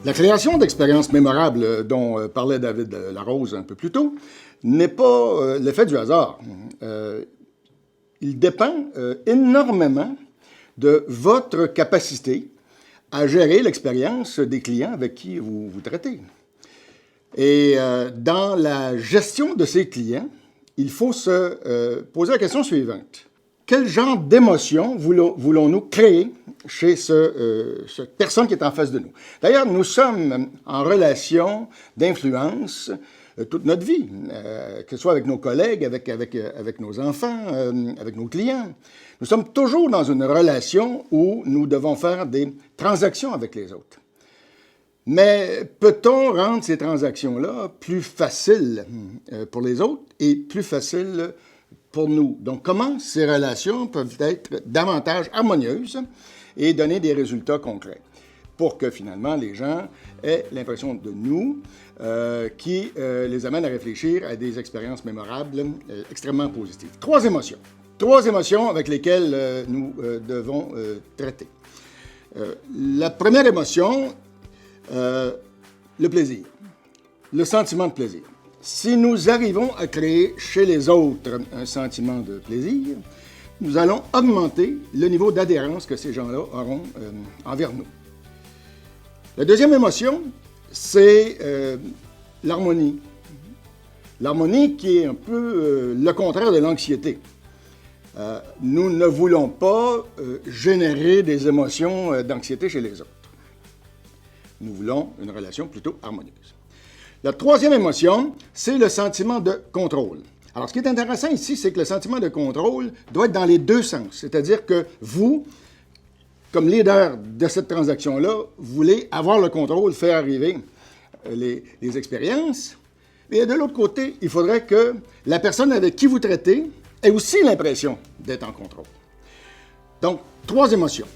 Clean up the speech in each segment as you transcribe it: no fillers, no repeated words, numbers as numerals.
La création d'expériences mémorables dont parlait David Larose un peu plus tôt n'est pas l'effet du hasard. Il dépend énormément de votre capacité à gérer l'expérience des clients avec qui vous traitez. Et dans la gestion de ces clients, il faut se poser la question suivante. Quel genre d'émotion voulons-nous créer chez cette personne qui est en face de nous? D'ailleurs, nous sommes en relation d'influence toute notre vie, que ce soit avec nos collègues, avec nos enfants, avec nos clients. Nous sommes toujours dans une relation où nous devons faire des transactions avec les autres. Mais peut-on rendre ces transactions-là plus faciles pour les autres et plus faciles pour nous? Donc, comment ces relations peuvent être davantage harmonieuses et donner des résultats concrets pour que finalement les gens aient l'impression de nous qui les amène à réfléchir à des expériences mémorables extrêmement positives. Trois émotions avec lesquelles nous devons traiter. La première émotion, le plaisir, le sentiment de plaisir. Si nous arrivons à créer chez les autres un sentiment de plaisir, nous allons augmenter le niveau d'adhérence que ces gens-là auront envers nous. La deuxième émotion, c'est l'harmonie. L'harmonie qui est un peu le contraire de l'anxiété. Nous ne voulons pas générer des émotions d'anxiété chez les autres. Nous voulons une relation plutôt harmonieuse. La troisième émotion, c'est le sentiment de contrôle. Alors, ce qui est intéressant ici, c'est que le sentiment de contrôle doit être dans les deux sens. C'est-à-dire que vous, comme leader de cette transaction-là, voulez avoir le contrôle, faire arriver les expériences. Et de l'autre côté, il faudrait que la personne avec qui vous traitez ait aussi l'impression d'être en contrôle. Donc, trois émotions.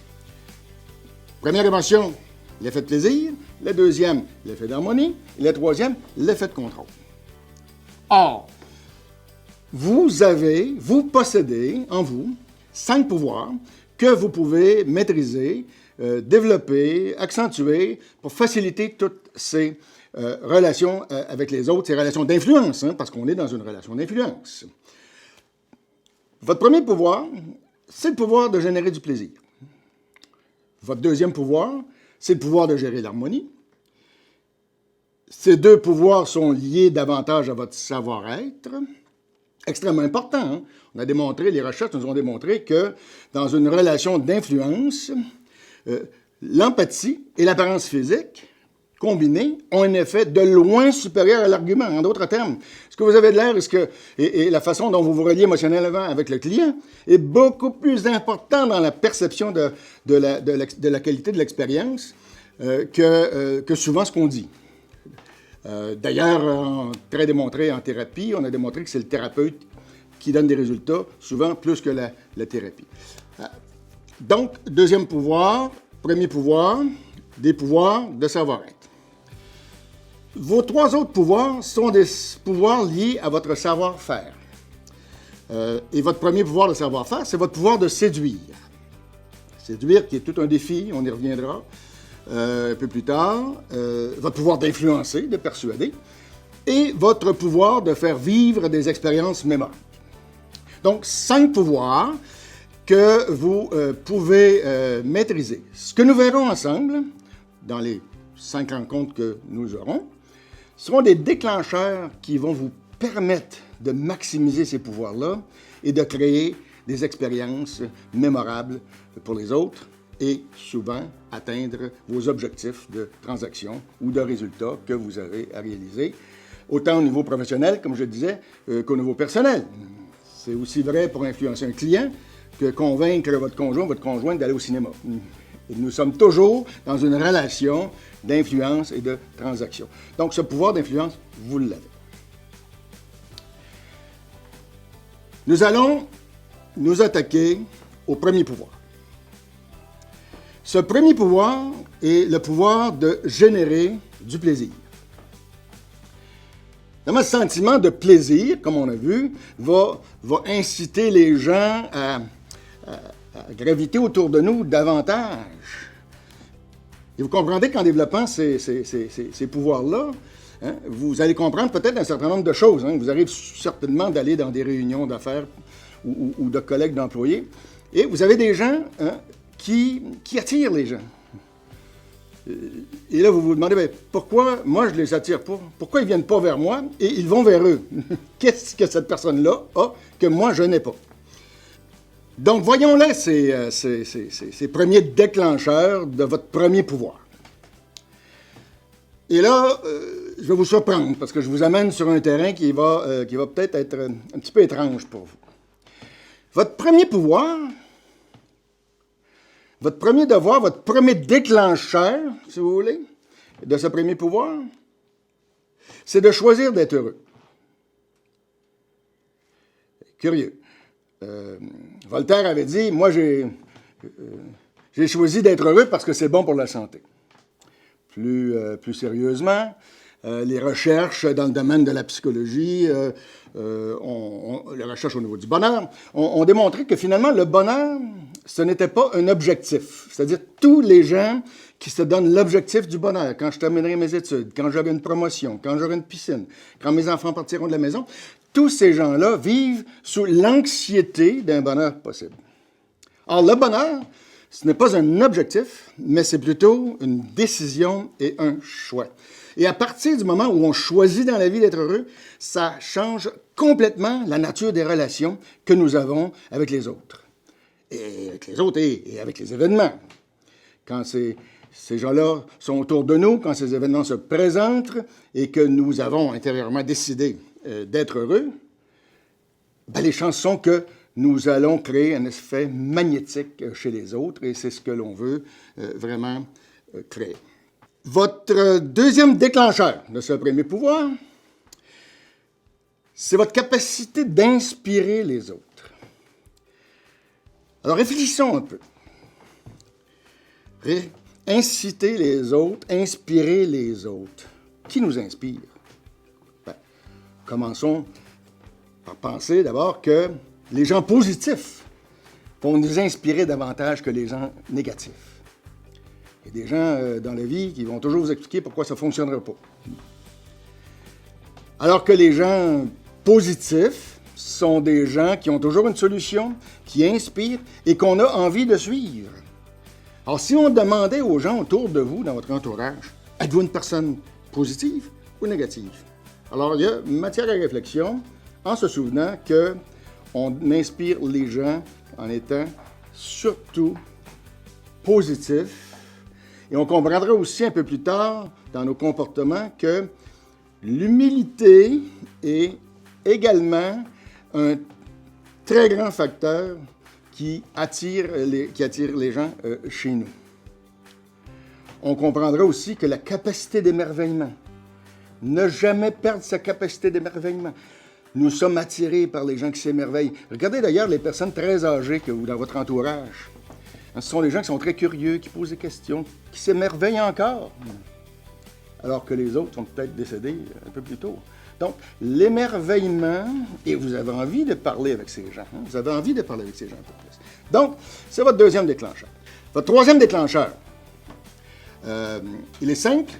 Première émotion, l'effet de plaisir. La deuxième, l'effet d'harmonie. Et la troisième, l'effet de contrôle. Or, vous possédez en vous 5 pouvoirs que vous pouvez maîtriser, développer, accentuer pour faciliter toutes ces relations avec les autres, ces relations d'influence, parce qu'on est dans une relation d'influence. Votre premier pouvoir, c'est le pouvoir de générer du plaisir. Votre deuxième pouvoir, c'est le pouvoir de gérer l'harmonie. Ces deux pouvoirs sont liés davantage à votre savoir-être. Extrêmement important. Hein? On a démontré, les recherches nous ont démontré que dans une relation d'influence, l'empathie et l'apparence physique combinés ont un effet de loin supérieur à l'argument. En d'autres termes, ce que vous avez de l'air et la façon dont vous vous reliez émotionnellement avec le client est beaucoup plus important dans la perception de la qualité de l'expérience que souvent ce qu'on dit. D'ailleurs, très démontré en thérapie, on a démontré que c'est le thérapeute qui donne des résultats, souvent plus que la thérapie. Donc, deuxième pouvoir, premier pouvoir, des pouvoirs de savoir-être. Vos trois autres pouvoirs sont des pouvoirs liés à votre savoir-faire. Et votre premier pouvoir de savoir-faire, c'est votre pouvoir de séduire. Séduire qui est tout un défi, on y reviendra un peu plus tard. Votre pouvoir d'influencer, de persuader. Et votre pouvoir de faire vivre des expériences mémorables. Donc, 5 pouvoirs que vous pouvez maîtriser. Ce que nous verrons ensemble, dans les 5 rencontres que nous aurons, seront des déclencheurs qui vont vous permettre de maximiser ces pouvoirs-là et de créer des expériences mémorables pour les autres et souvent atteindre vos objectifs de transaction ou de résultats que vous avez à réaliser, autant au niveau professionnel, comme je disais, qu'au niveau personnel. C'est aussi vrai pour influencer un client que convaincre votre conjoint, votre conjointe d'aller au cinéma. Et nous sommes toujours dans une relation d'influence et de transaction. Donc, ce pouvoir d'influence, vous l'avez. Nous allons nous attaquer au premier pouvoir. Ce premier pouvoir est le pouvoir de générer du plaisir. Le sentiment de plaisir, comme on a vu, va inciter les gens à graviter autour de nous davantage. Et vous comprendrez qu'en développant ces pouvoirs-là, hein, vous allez comprendre peut-être un certain nombre de choses. Hein. Vous arrivez certainement d'aller dans des réunions d'affaires ou de collègues d'employés, et vous avez des gens hein, qui attirent les gens. Et là, vous vous demandez, bien, pourquoi moi je les attire pas? Pourquoi ils ne viennent pas vers moi et ils vont vers eux? Qu'est-ce que cette personne-là a que moi je n'ai pas? Donc, voyons-les, ces premiers déclencheurs de votre premier pouvoir. Et là, je vais vous surprendre, parce que je vous amène sur un terrain qui va peut-être être un petit peu étrange pour vous. Votre premier pouvoir, votre premier devoir, votre premier déclencheur, si vous voulez, de ce premier pouvoir, c'est de choisir d'être heureux. Curieux. Voltaire avait dit, moi j'ai choisi d'être heureux parce que c'est bon pour la santé. Plus sérieusement, les recherches dans le domaine de la psychologie, les recherches au niveau du bonheur, ont démontré que finalement le bonheur, ce n'était pas un objectif. C'est-à-dire tous les gens qui se donnent l'objectif du bonheur, quand je terminerai mes études, quand j'aurai une promotion, quand j'aurai une piscine, quand mes enfants partiront de la maison, tous ces gens-là vivent sous l'anxiété d'un bonheur possible. Or, le bonheur, ce n'est pas un objectif, mais c'est plutôt une décision et un choix. Et à partir du moment où on choisit dans la vie d'être heureux, ça change complètement la nature des relations que nous avons avec les autres. Et avec les autres et avec les événements. Quand ces gens-là sont autour de nous, quand ces événements se présentent et que nous avons intérieurement décidé d'être heureux, ben les chances sont que nous allons créer un effet magnétique chez les autres et c'est ce que l'on veut vraiment créer. Votre deuxième déclencheur de ce premier pouvoir, c'est votre capacité d'inspirer les autres. Alors réfléchissons un peu. Inciter les autres, inspirer les autres. Qui nous inspire? Ben, commençons par penser d'abord que les gens positifs vont nous inspirer davantage que les gens négatifs. Il y a des gens dans la vie qui vont toujours vous expliquer pourquoi ça ne fonctionnerait pas. Alors que les gens positifs sont des gens qui ont toujours une solution, qui inspirent et qu'on a envie de suivre. Alors, si on demandait aux gens autour de vous, dans votre entourage, êtes-vous une personne positive ou négative? Alors, il y a matière à réflexion en se souvenant qu'on inspire les gens en étant surtout positif. Et on comprendra aussi un peu plus tard dans nos comportements que l'humilité est également un très grand facteur qui attire les gens chez nous. On comprendra aussi que la capacité d'émerveillement, ne jamais perdre sa capacité d'émerveillement. Nous sommes attirés par les gens qui s'émerveillent. Regardez d'ailleurs les personnes très âgées que vous dans votre entourage. Ce sont les gens qui sont très curieux, qui posent des questions, qui s'émerveillent encore, alors que les autres sont peut-être décédés un peu plus tôt. Donc, l'émerveillement, et vous avez envie de parler avec ces gens. Hein? Vous avez envie de parler avec ces gens un peu plus. Donc, c'est votre deuxième déclencheur. Votre troisième déclencheur, il est simple,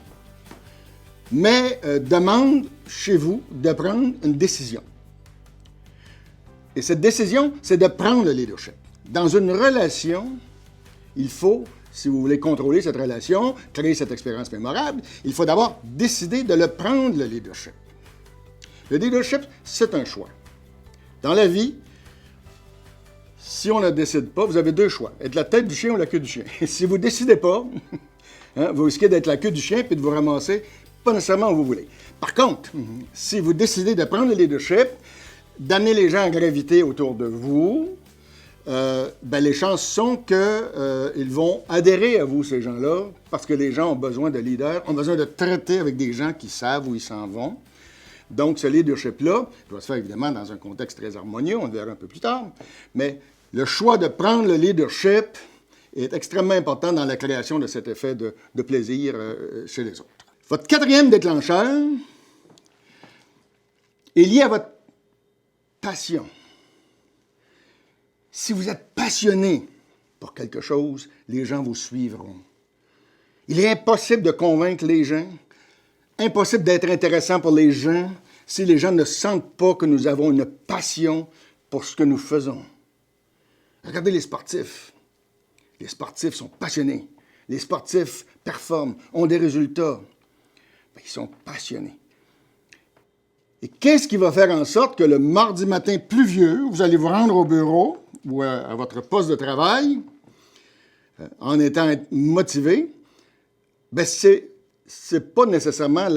mais demande chez vous de prendre une décision. Et cette décision, c'est de prendre le leadership. Dans une relation, il faut, si vous voulez contrôler cette relation, créer cette expérience mémorable, il faut d'abord décider de le prendre, le leadership. Le leadership, c'est un choix. Dans la vie, si on ne décide pas, vous avez deux choix. Être la tête du chien ou la queue du chien. Si vous ne décidez pas, hein, vous risquez d'être la queue du chien puis de vous ramasser pas nécessairement où vous voulez. Par contre, si vous décidez de prendre le leadership, d'amener les gens à graviter autour de vous, ben les chances sont qu'ils vont adhérer à vous, ces gens-là, parce que les gens ont besoin de leaders, ont besoin de traiter avec des gens qui savent où ils s'en vont. Donc, ce leadership-là doit se faire évidemment dans un contexte très harmonieux, on le verra un peu plus tard, mais le choix de prendre le leadership est extrêmement important dans la création de cet effet de plaisir chez les autres. Votre quatrième déclencheur est lié à votre passion. Si vous êtes passionné pour quelque chose, les gens vous suivront. Il est impossible de convaincre les gens, impossible d'être intéressant pour les gens si les gens ne sentent pas que nous avons une passion pour ce que nous faisons. Regardez les sportifs. Les sportifs sont passionnés. Les sportifs performent, ont des résultats. Mais ils sont passionnés. Et qu'est-ce qui va faire en sorte que le mardi matin pluvieux, vous allez vous rendre au bureau ou à votre poste de travail en étant motivé? Bien, c'est pas nécessairement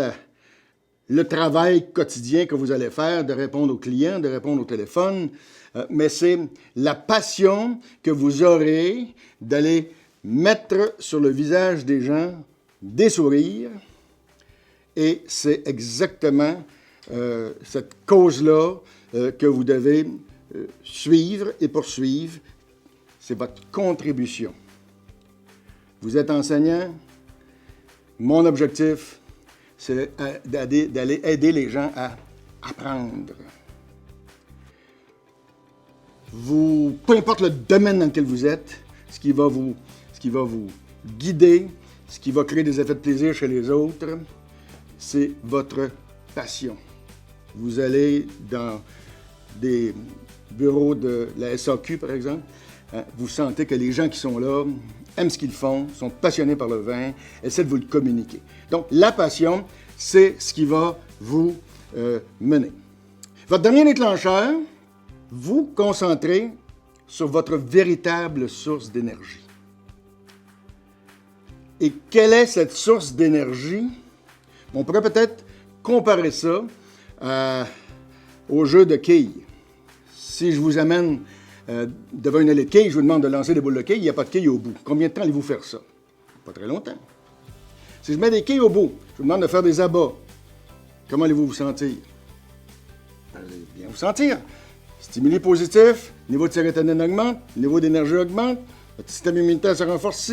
le travail quotidien que vous allez faire, de répondre aux clients, de répondre au téléphone, mais c'est la passion que vous aurez d'aller mettre sur le visage des gens des sourires. Et c'est exactement cette cause-là que vous devez suivre et poursuivre. C'est votre contribution. Vous êtes enseignant. Mon objectif, c'est d'aller aider les gens à apprendre. Peu importe le domaine dans lequel vous êtes, ce qui va vous guider, ce qui va créer des effets de plaisir chez les autres, c'est votre passion. Vous allez dans des bureaux de la SAQ, par exemple, vous sentez que les gens qui sont là aiment ce qu'ils font, sont passionnés par le vin, essaient de vous le communiquer. Donc, la passion, c'est ce qui va vous mener. Votre dernier déclencheur, vous concentrez sur votre véritable source d'énergie. Et quelle est cette source d'énergie? On pourrait peut-être comparer ça au jeu de quilles. Si je vous amène devant une allée de quilles, je vous demande de lancer des boules de quilles, il n'y a pas de quilles au bout. Combien de temps allez-vous faire ça? Pas très longtemps. Si je mets des quilles au bout, je vous demande de faire des abats. Comment allez-vous vous sentir? Vous allez bien vous sentir. Stimuli positif, niveau de sérotonine augmente, niveau d'énergie augmente, votre système immunitaire se renforce.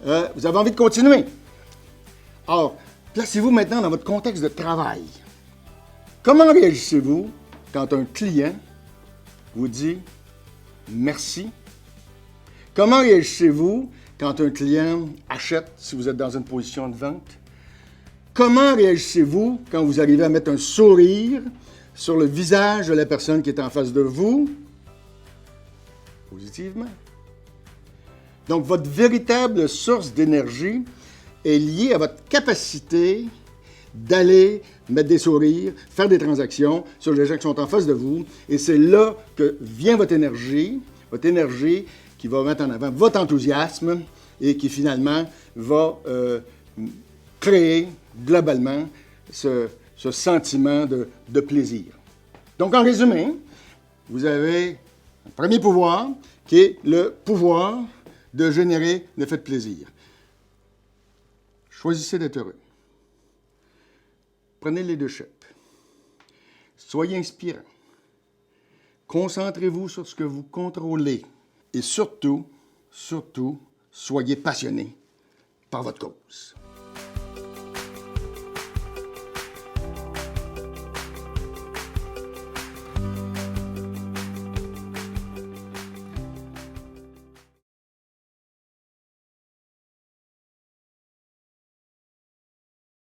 Vous avez envie de continuer. Or, placez-vous maintenant dans votre contexte de travail. Comment réagissez-vous quand un client vous dit merci? Comment réagissez-vous quand un client achète si vous êtes dans une position de vente? Comment réagissez-vous quand vous arrivez à mettre un sourire sur le visage de la personne qui est en face de vous? Positivement. Donc, votre véritable source d'énergie est liée à votre capacité d'aller mettre des sourires, faire des transactions sur les gens qui sont en face de vous. Et c'est là que vient votre énergie qui va mettre en avant votre enthousiasme et qui finalement va créer globalement ce sentiment de plaisir. Donc, en résumé, vous avez un premier pouvoir qui est le pouvoir de générer l'effet de plaisir. Choisissez d'être heureux. Prenez le leadership. Soyez inspirant. Concentrez-vous sur ce que vous contrôlez. Et surtout, soyez passionné par votre cause.